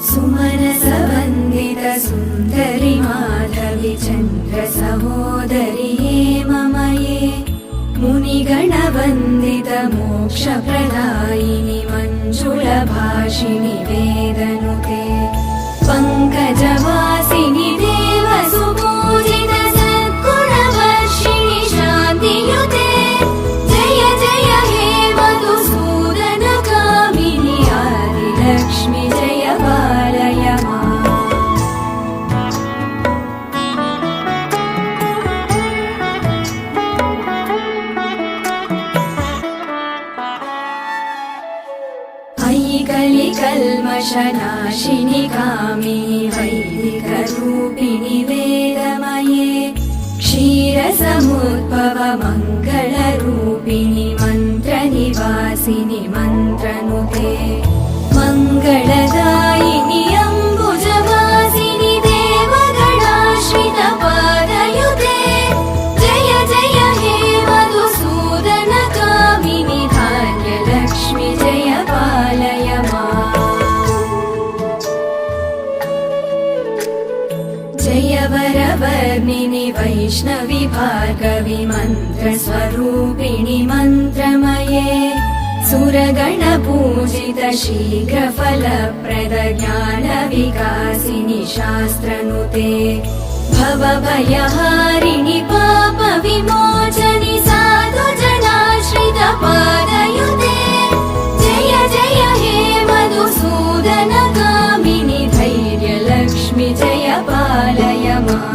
सुमनसवन्दित सुन्दरि माधवि चन्द्र सहोदरि हेममये मुनिगणवन्दित मोक्षप्रदायिनि मञ्जुलभाषिणि वेदनुते पङ्कजवासिनि देवसुपूजित सद्गुणवर्षिणि शान्तियुते जय जय हे मधुसूदनकामिनि आदिलक्ष्मि जय पालय माम्। अयि कलिकल्मषनाशिनि कामिनि वैदिकरूपिणि वेदमये क्षीरसमुद्भव मङ्गलरूपिणि मन्त्रनिवासिनि मन्त्रनुते मङ्गलदायिनि अम्बुजवासिनि देवगणाश्रित पादयुते जय जय हे मधुसूदनकामिनि धान्यलक्ष्मि जय पालय माम्। जय वरवर्णिनि वैष्णवि भार्गवि मन्त्रस्वरूपिणि मन्त्रमये सुरगणपूजित शीघ्रफलप्रद ज्ञानविकासिनि शास्त्रनुते भवभयहारिणि पापविमोचनि साधुजनाश्रित पादयुते जय जय हे मधुसूदनकामिनि धैर्यलक्ष्मि जय पालय माम्।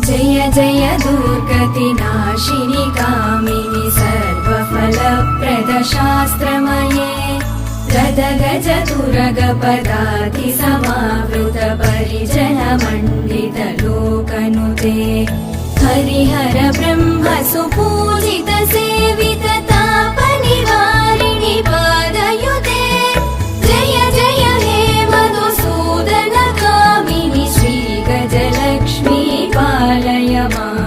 जय जय दुर्गतिनाशिनि कामिनि सर्वफलप्रद शास्त्रमये गदगज तुरगपदाति समावृत परिजनमण्डित लोकनुते हरिहर ब्रह्म सुपूजित सेवित तापनिवारिणि पादयुते जय जय हे मधुसूदनकामिनि श्रीगजलक्ष्मी पालय माम्।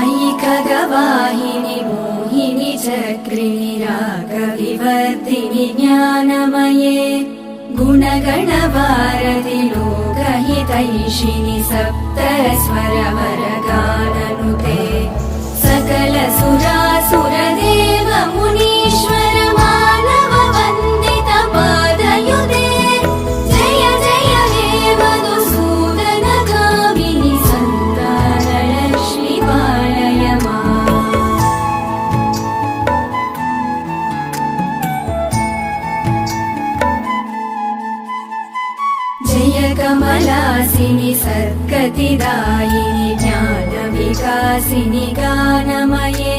अयि खगवाहिनि मोहिनि चक्रिणि रागविवर्धिनि ज्ञानमये गुणगणवारधि लोकहितैषिणि सप्तस्वरवरगाननुते सकल सुरासुरदेव मुनीश्वर मानव वन्दित पादयुते जय जय हे मधुसूदनकामिनि सन्तानलक्ष्मि पालय माम्। जय कमलासिनि सद्गतिदायिनि ज्ञानविकासिनि गानमये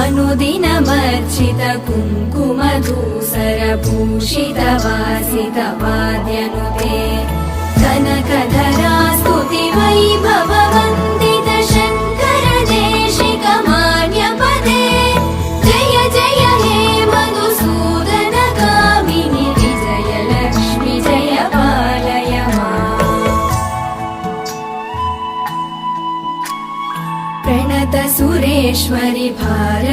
अनुदिनमर्चित कुङ्कुमधूसरभूषित वासित वाद्यनुते कनकधरा स्तुति वैभव वन्दित शङ्कर देशिक मान्यपदे जय जय हे मधुसूदनकामिनि विजयलक्ष्मि जय पालय माम्। प्रणत सुरेश्वरि भारत